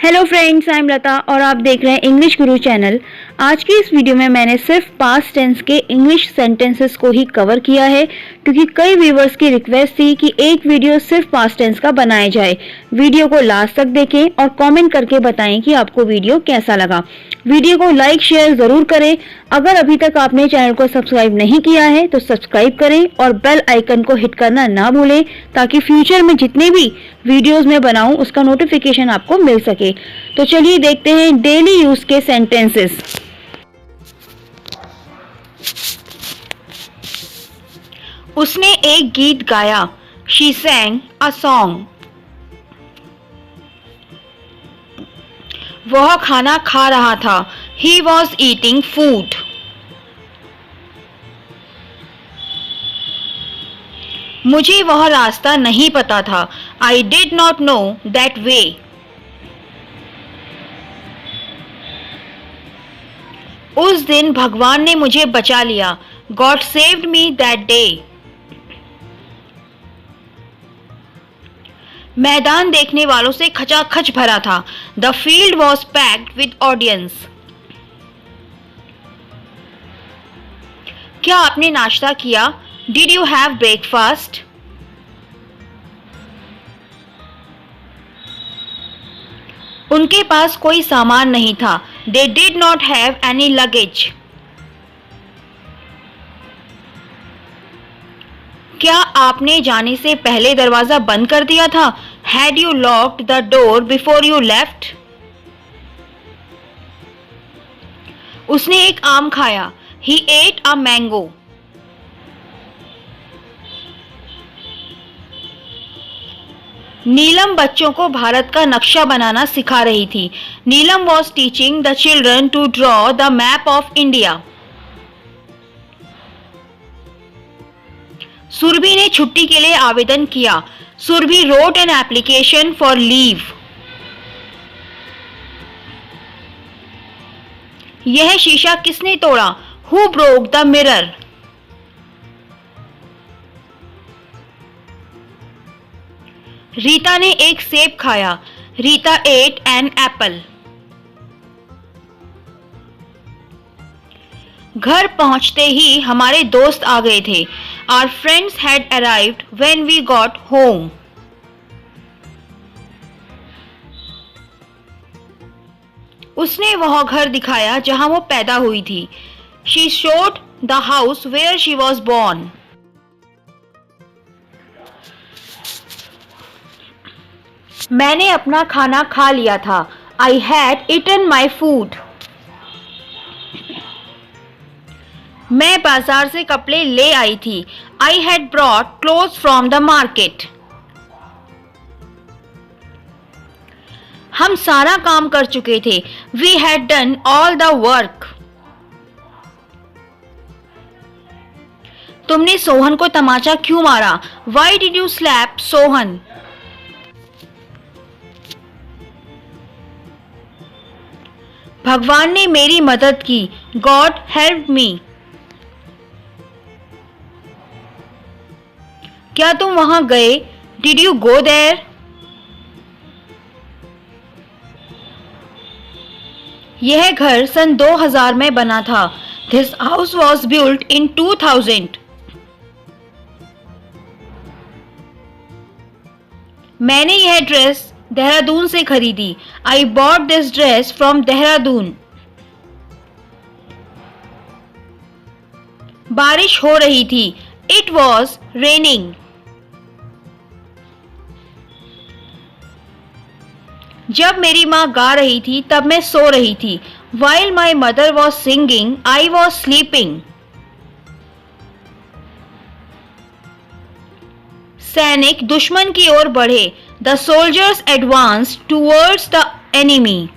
Hello friends, I am लता और आप देख रहे हैं इंग्लिश गुरु चैनल। आज की इस वीडियो में मैंने सिर्फ पास्ट टेंस के इंग्लिश सेंटेंसेस को ही कवर किया है, क्योंकि कई व्यूवर्स की रिक्वेस्ट थी कि एक वीडियो सिर्फ पास्ट टेंस का बनाया जाए। वीडियो को लास्ट तक देखें और कमेंट करके बताएं कि आपको वीडियो कैसा लगा। वीडियो को लाइक शेयर जरूर करें। अगर अभी तक आपने चैनल को सब्सक्राइब नहीं किया है तो सब्सक्राइब करें और बेल आइकन को हिट करना ना भूलें, ताकि फ्यूचर में जितने भी वीडियोस मैं बनाऊं उसका नोटिफिकेशन आपको मिल सके। तो चलिए देखते हैं डेली यूज के सेंटेंसेस। उसने एक गीत गाया। She sang a song। वह खाना खा रहा था। He was eating food। मुझे वह रास्ता नहीं पता था। I did not know that way। उस दिन भगवान ने मुझे बचा लिया। God saved me that day। मैदान देखने वालों से खचाखच भरा था। The field was packed with audience। क्या आपने नाश्ता किया? Did you have breakfast? उनके पास कोई सामान नहीं था। They did not have any luggage। क्या आपने जाने से पहले दरवाजा बंद कर दिया था? Had you locked the door before you left? उसने एक आम खाया। He ate a mango। नीलम बच्चों को भारत का नक्शा बनाना सिखा रही थी। नीलम was teaching the children to draw the map of India। Surabhi ने छुट्टी के लिए आवेदन किया। Surabhi wrote an application for leave। यह शीशा किसने तोड़ा? Who broke the mirror? Rita ने एक सेब खाया। Rita ate an apple। घर पहुंचते ही हमारे दोस्त आ गए थे। Our friends had arrived when we got home। उसने वह घर दिखाया जहां वो पैदा हुई थी। She showed the house where she was born। मैंने अपना खाना खा लिया था। I had eaten my food। मैं बाजार से कपड़े ले आई थी। I had brought clothes from the market। हम सारा काम कर चुके थे। We had done all the work। तुमने सोहन को तमाचा क्यों मारा? Why did you slap Sohan? भगवान ने मेरी मदद की। God helped me। क्या तुम वहां गए? Did you go there? यह घर सन 2000 में बना था। This house was built in 2000। मैंने यह ड्रेस देहरादून से खरीदी। I bought this dress from Dehradun. बारिश हो रही थी। It was raining। जब मेरी माँ गा रही थी तब मैं सो रही थी। While my mother was singing, I was sleeping। सैनिक दुश्मन की ओर बढ़े। The soldiers advanced towards the enemy।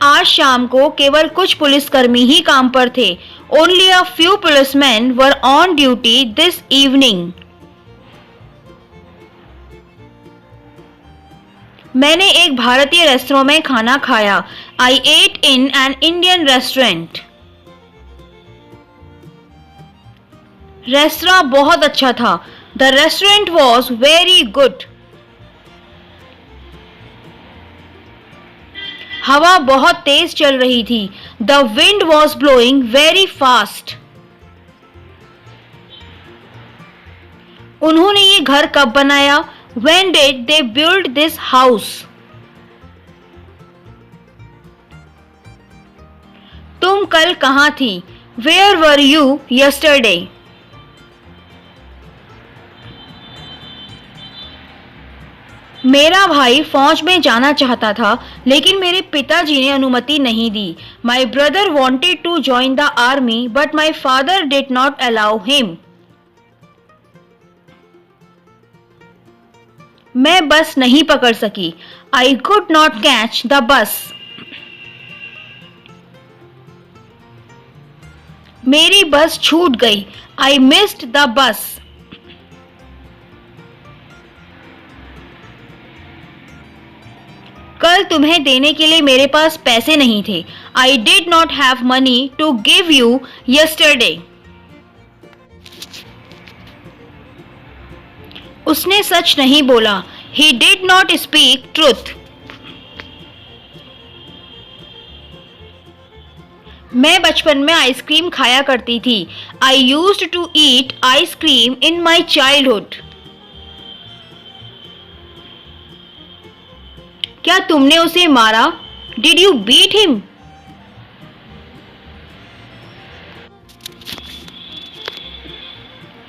आज शाम को केवल कुछ पुलिसकर्मी ही काम पर थे। Only a few policemen were on duty this evening। मैंने एक भारतीय रेस्टोरेंट में खाना खाया। I ate in an Indian restaurant। Restaurant बहुत अच्छा था। The restaurant was very good. हवा बहुत तेज चल रही थी. The wind was blowing very fast. उन्होंने ये घर कब बनाया? When did they build this house? तुम कल कहाँ थी? Where were you yesterday? मेरा भाई फौज में जाना चाहता था, लेकिन मेरे पिताजी ने अनुमति नहीं दी. My brother wanted to join the army, but my father did not allow him. मैं बस नहीं पकड़ सकी. I could not catch the bus. मेरी बस छूट गई. I missed the bus. कल तुम्हें देने के लिए मेरे पास पैसे नहीं थे. I did not have money to give you yesterday. उसने सच नहीं बोला. He did not speak truth. मैं बचपन में आइसक्रीम खाया करती थी. I used to eat ice cream in my childhood. क्या तुमने उसे मारा? Did you beat him?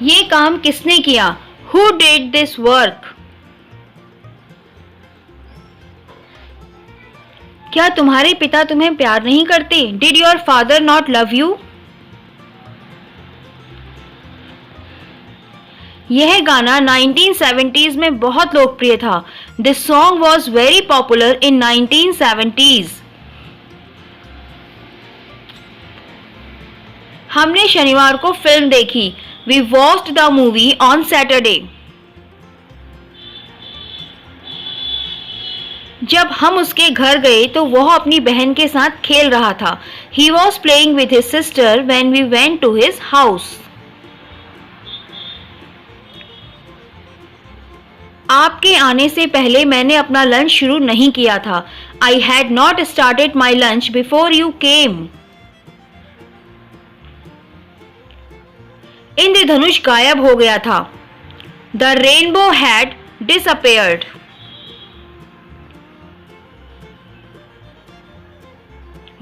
ये काम किसने किया? Who did this work? क्या तुम्हारे पिता तुम्हें प्यार नहीं करते? Did your father not love you? यह गाना 1970s में बहुत लोकप्रिय था. This song was very popular in 1970s. हमने शनिवार को फिल्म देखी. We watched the movie on Saturday. जब हम उसके घर गए तो वह अपनी बहन के साथ खेल रहा था. He was playing with his sister when we went to his house. आपके आने से पहले मैंने अपना लंच शुरू नहीं किया था. I had not started my lunch before you came. इंद्रधनुष गायब हो गया था. The rainbow had disappeared.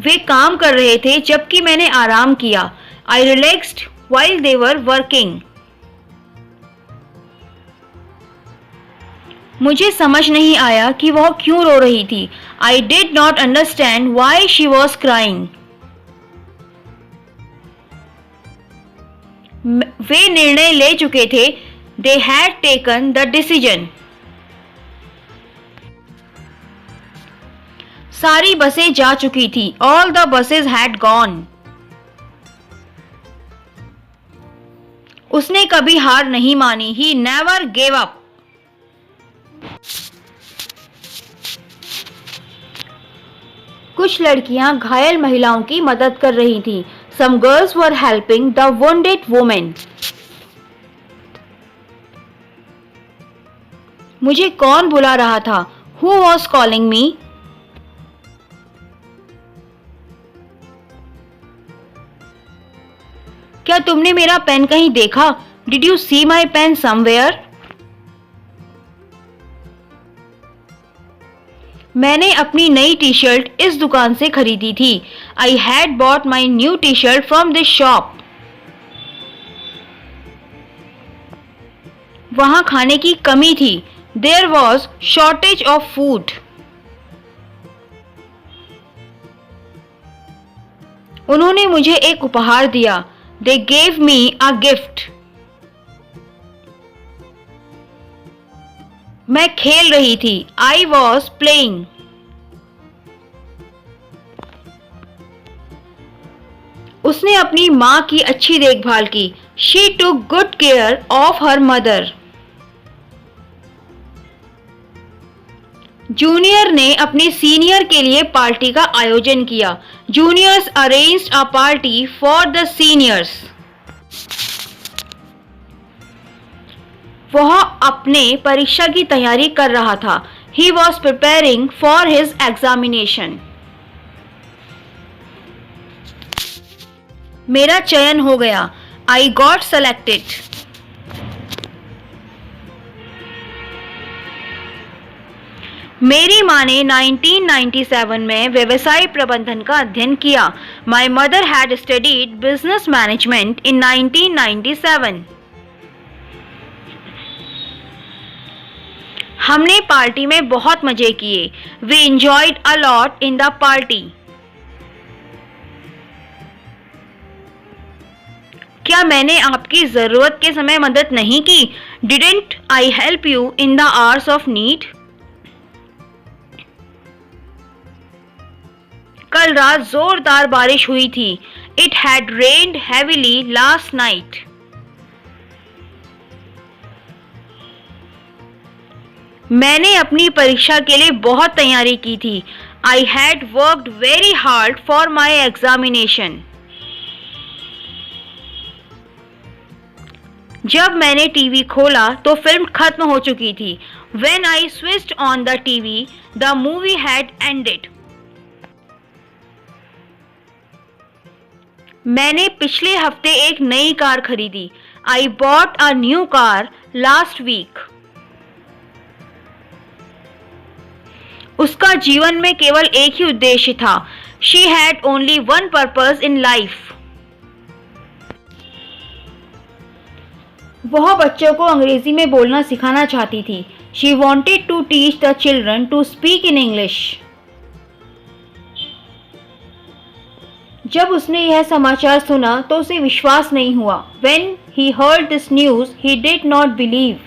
वे काम कर रहे थे जबकि मैंने आराम किया. I relaxed while they were working. मुझे समझ नहीं आया कि वह क्यों रो रही थी. I did not understand why she was crying. वे निर्णय ले चुके थे. They had taken the decision. सारी बसें जा चुकी थी. All the buses had gone. उसने कभी हार नहीं मानी. He never gave up. कुछ लड़कियां घायल महिलाओं की मदद कर रही थीं. Some girls were helping the wounded women. मुझे कौन बुला रहा था? Who was calling me? क्या तुमने मेरा पेन कहीं देखा? Did you see my pen somewhere? मैंने अपनी नई टी शर्ट इस दुकान से खरीदी थी. I had bought my new t-shirt from this shop. वहाँ खाने की कमी थी. There was shortage of food. उन्होंने मुझे एक उपहार दिया. They gave me a gift. मैं खेल रही थी. I was playing. उसने अपनी माँ की अच्छी देखभाल की. She took good care of her mother. Junior ने अपने सीनियर के लिए पार्टी का आयोजन किया. Juniors arranged a party for the seniors. वह अपने परीक्षा की तैयारी कर रहा था। He was preparing for his examination. मेरा चयन हो गया। I got selected. मेरी माँ ने 1997 में व्यवसाय प्रबंधन का अध्ययन किया। My mother had studied business management in 1997. हमने पार्टी में बहुत मजे किए। We enjoyed a lot in the party. क्या मैंने आपकी जरूरत के समय मदद नहीं की? Didn't I help you in the hours of need? कल रात जोरदार बारिश हुई थी। It had rained heavily last night. मैंने अपनी परीक्षा के लिए बहुत तैयारी की थी। I had worked very hard for my examination. जब मैंने टीवी खोला तो फिल्म खत्म हो चुकी थी। When I switched on the TV, the movie had ended. मैंने पिछले हफ्ते एक नई कार खरीदी। I bought a new car last week. उसका जीवन में केवल एक ही उद्देश्य था। She had only one purpose in life. वह बच्चों को अंग्रेजी में बोलना सिखाना चाहती थी। She wanted to teach the children to speak in English. जब उसने यह समाचार सुना तो उसे विश्वास नहीं हुआ। When he heard this news, he did not believe.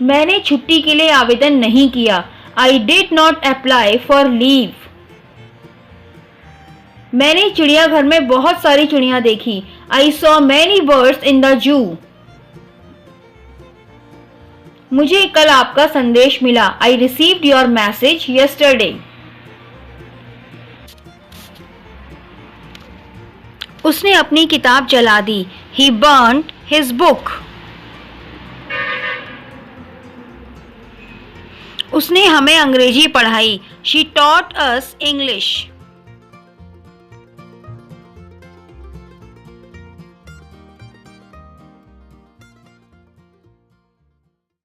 मैंने छुट्टी के लिए आवेदन नहीं किया। I did not apply for leave. मैंने चिड़ियाघर में बहुत सारी चिड़िया देखी। I saw many birds in the zoo. मुझे कल आपका संदेश मिला। I received your message yesterday. उसने अपनी किताब जला दी। He burnt his book. उसने हमें अंग्रेजी पढ़ाई। She taught us English.